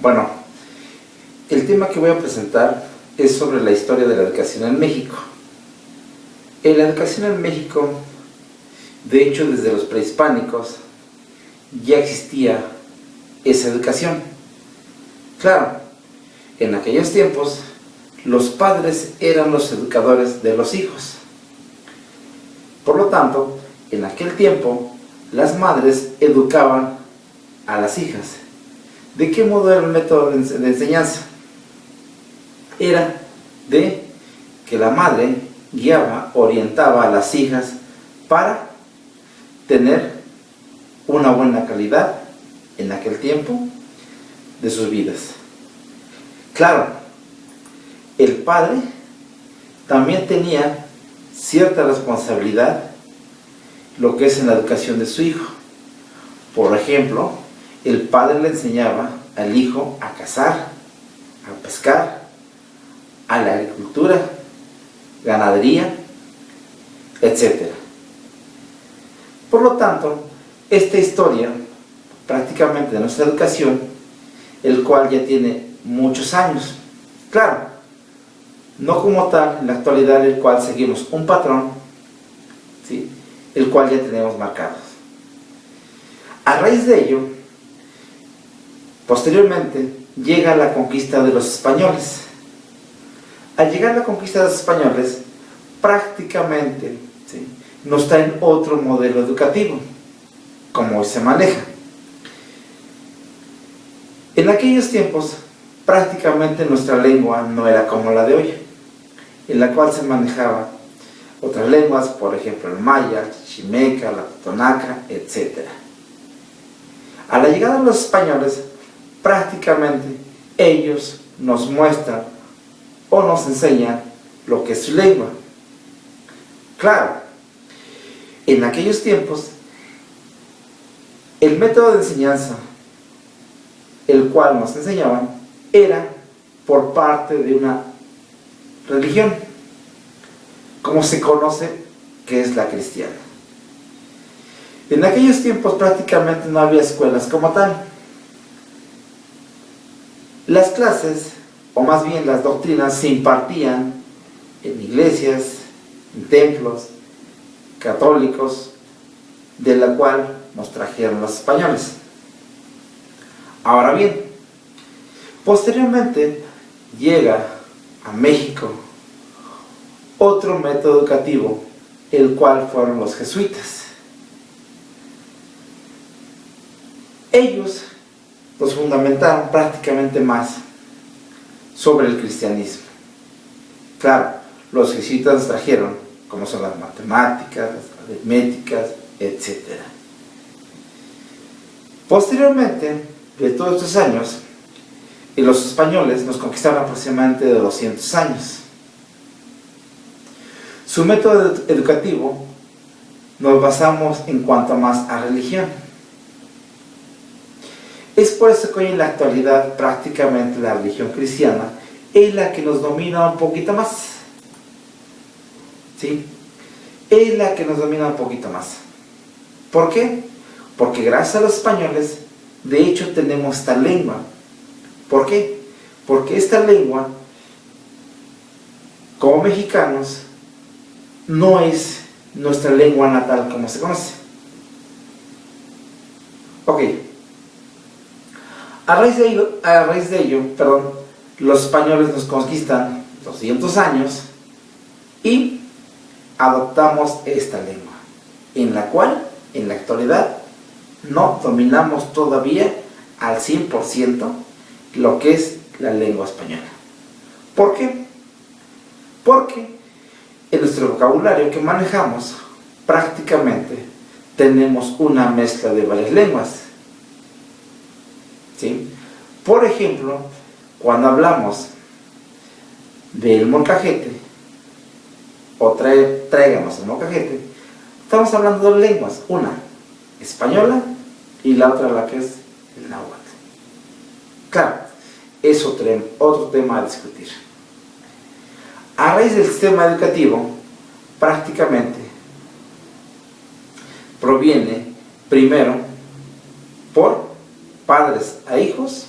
Bueno, el tema que voy a presentar es sobre la historia de la educación en México. En la educación en México, de hecho desde los prehispánicos, ya existía esa educación. Claro, en aquellos tiempos, los padres eran los educadores de los hijos. Por lo tanto, en aquel tiempo, las madres educaban a las hijas. ¿De qué modo era el método de enseñanza? Era de que la madre guiaba, orientaba a las hijas para tener una buena calidad en aquel tiempo de sus vidas. Claro, el padre también tenía cierta responsabilidad lo que es en la educación de su hijo. Por ejemplo, el padre le enseñaba al hijo a cazar, a pescar, a la agricultura, ganadería, etc. Por lo tanto, esta historia prácticamente de nuestra educación, el cual ya tiene muchos años. Claro, no como tal en la actualidad, el cual seguimos un patrón, ¿sí?, el cual ya tenemos marcados. A raíz de ello, posteriormente llega la conquista de los españoles. Al llegar la conquista de los españoles, prácticamente, ¿sí?, nos traen otro modelo educativo, como hoy se maneja. En aquellos tiempos, prácticamente nuestra lengua no era como la de hoy, en la cual se manejaba otras lenguas, por ejemplo el maya, el chichimeca, la totonaca, etc. A la llegada de los españoles, prácticamente ellos nos muestran o nos enseñan lo que es su lengua. Claro, en aquellos tiempos, el método de enseñanza, el cual nos enseñaban, era por parte de una religión, como se conoce que es la cristiana. En aquellos tiempos prácticamente no había escuelas como tal. Las clases, o más bien las doctrinas, se impartían en iglesias, en templos católicos, de la cual nos trajeron los españoles. Ahora bien, posteriormente llega a México otro método educativo, el cual fueron los jesuitas. Ellos los fundamentaron prácticamente más sobre el cristianismo. Claro, los jesuitas nos trajeron, como son las matemáticas, las aritméticas, etc. Posteriormente, de todos estos años, los españoles nos conquistaron aproximadamente de 200 años. Su método educativo nos basamos en cuanto más a religión. Es por eso que hoy en la actualidad prácticamente la religión cristiana es la que nos domina un poquito más. ¿Sí? Es la que nos domina un poquito más. ¿Por qué? Porque gracias a los españoles, de hecho tenemos esta lengua. ¿Por qué? Porque esta lengua, como mexicanos, no es nuestra lengua natal como se conoce. Ok. A raíz de ello, los españoles nos conquistan 200 años y adoptamos esta lengua, en la cual, en la actualidad, no dominamos todavía al 100% lo que es la lengua española. ¿Por qué? Porque en nuestro vocabulario que manejamos, prácticamente tenemos una mezcla de varias lenguas. ¿Sí? Por ejemplo, cuando hablamos del molcajete, o tráiganos el molcajete, estamos hablando de dos lenguas, una española y la otra la que es el náhuatl. Claro, es otro tema a discutir. A raíz del sistema educativo, prácticamente proviene primero por padres a hijos,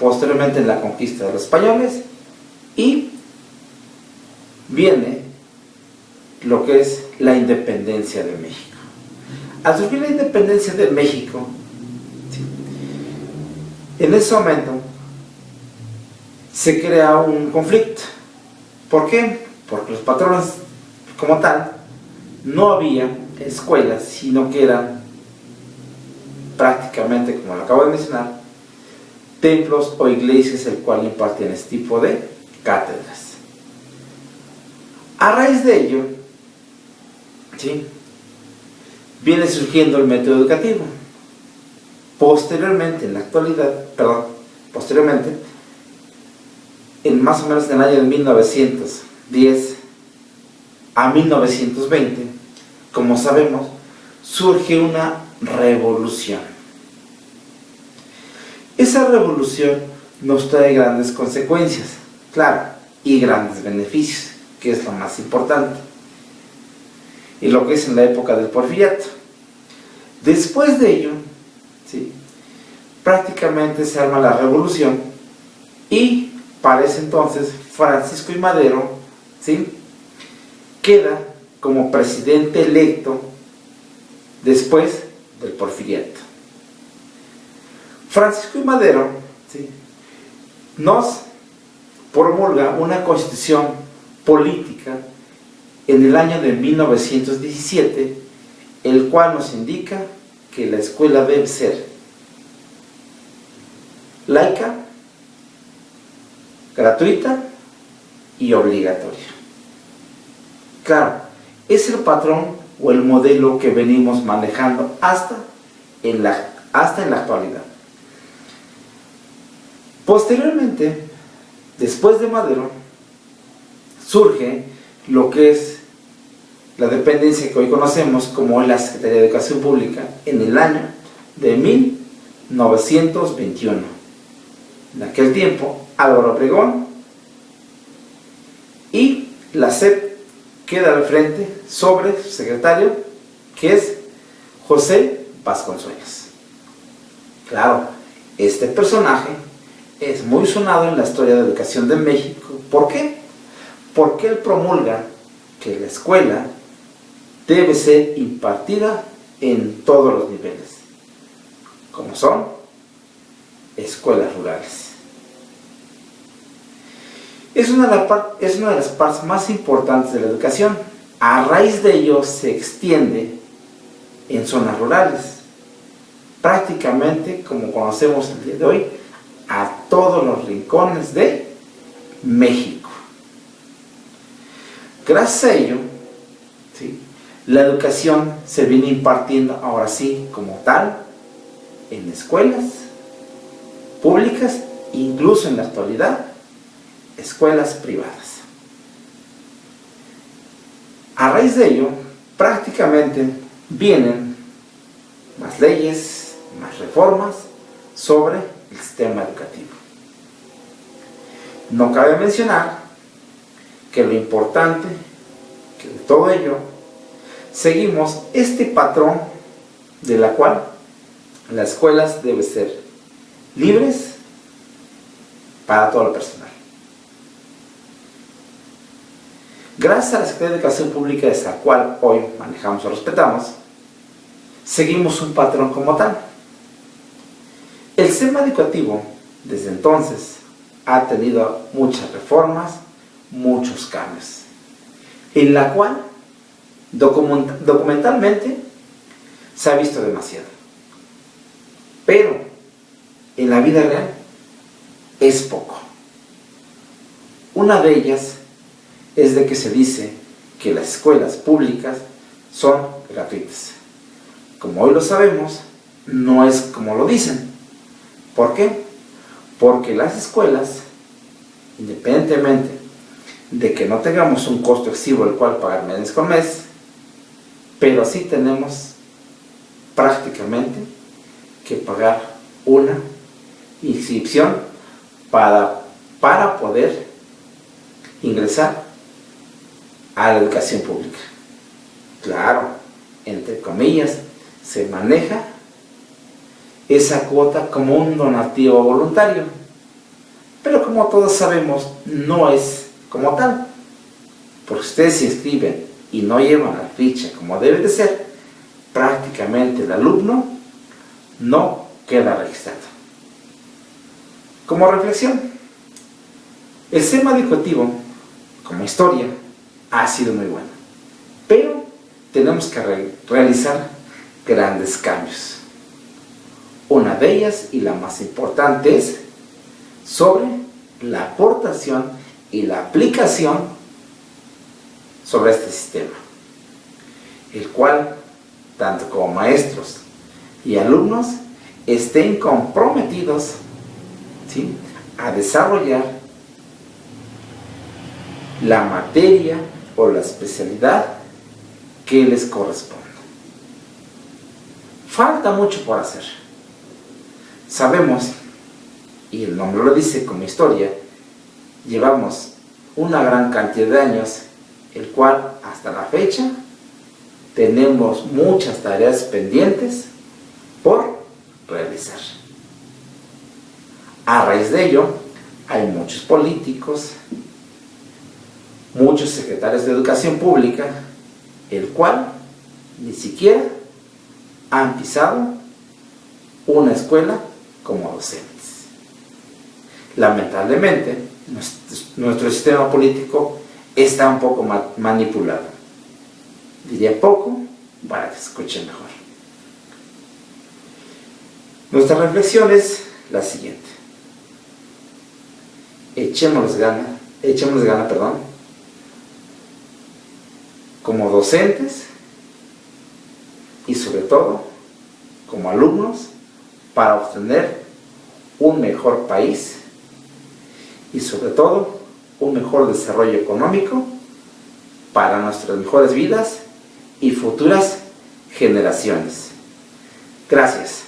posteriormente en la conquista de los españoles, y viene lo que es la independencia de México. Al surgir la independencia de México, ¿sí?, en ese momento se crea un conflicto. ¿Por qué? Porque los patrones como tal no había escuelas, sino que eran prácticamente, como lo acabo de mencionar, templos o iglesias el cual impartían este tipo de cátedras. A raíz de ello, ¿sí?, viene surgiendo el método educativo. Posteriormente, en más o menos en el año de 1910 a 1920, como sabemos, surge una revolución. Esa revolución nos trae grandes consecuencias, claro, y grandes beneficios, que es lo más importante, y lo que es en la época del Porfiriato. Después de ello, ¿sí?, prácticamente se arma la revolución, y para ese entonces Francisco I. Madero, ¿sí?, queda como presidente electo después del Porfiriato. Francisco I. Madero, ¿sí?, nos promulga una constitución política en el año de 1917, el cual nos indica que la escuela debe ser laica, gratuita y obligatoria. Claro, es el patrón o el modelo que venimos manejando hasta en la actualidad. Posteriormente, después de Madero, surge lo que es la dependencia que hoy conocemos como la Secretaría de Educación Pública en el año de 1921. En aquel tiempo, Álvaro Obregón, y la SEP queda al frente sobre su secretario, que es José Vasconcelos. Claro, este personaje es muy sonado en la historia de educación de México. ¿Por qué? Porque él promulga que la escuela debe ser impartida en todos los niveles, como son escuelas rurales. Es una de las partes más importantes de la educación. A raíz de ello se extiende en zonas rurales, prácticamente como conocemos el día de hoy, a todos los rincones de México. Gracias a ello, ¿sí?, la educación se viene impartiendo ahora sí como tal en escuelas públicas, incluso en la actualidad escuelas privadas. A raíz de ello, prácticamente vienen más leyes, más reformas sobre el sistema educativo. No cabe mencionar que lo importante que de todo ello, seguimos este patrón de la cual las escuelas deben ser libres para todo el personal. Gracias a la Secretaría de Educación Pública, de la cual hoy manejamos o respetamos, seguimos un patrón como tal. El sistema educativo, desde entonces, ha tenido muchas reformas, muchos cambios, en la cual documentalmente se ha visto demasiado, pero en la vida real es poco. Una de ellas es de que se dice que las escuelas públicas son gratuitas. Como hoy lo sabemos, no es como lo dicen. ¿Por qué? Porque las escuelas, independientemente de que no tengamos un costo excesivo el cual pagar mes con mes, pero sí tenemos prácticamente que pagar una inscripción para poder ingresar a la educación pública. Claro, entre comillas, se maneja esa cuota como un donativo voluntario, pero como todos sabemos, no es como tal. Porque ustedes se inscriben y no llevan la ficha como debe de ser, prácticamente el alumno no queda registrado. Como reflexión, el sistema educativo, como historia, ha sido muy bueno, pero tenemos que realizar grandes cambios. Una de ellas, y la más importante, es sobre la aportación y la aplicación sobre este sistema, el cual, tanto como maestros y alumnos, estén comprometidos, ¿sí?, a desarrollar la materia o la especialidad que les corresponda. Falta mucho por hacer. Sabemos, y el nombre lo dice como historia, llevamos una gran cantidad de años, el cual hasta la fecha tenemos muchas tareas pendientes por realizar. A raíz de ello, hay muchos políticos, muchos secretarios de educación pública, el cual ni siquiera han pisado una escuela como docentes. Lamentablemente, nuestro sistema político está un poco manipulado. Diría poco para que se escuche mejor. Nuestra reflexión es la siguiente. Echémosles gana, como docentes y sobre todo como alumnos, para obtener un mejor país y sobre todo un mejor desarrollo económico para nuestras mejores vidas y futuras generaciones. Gracias.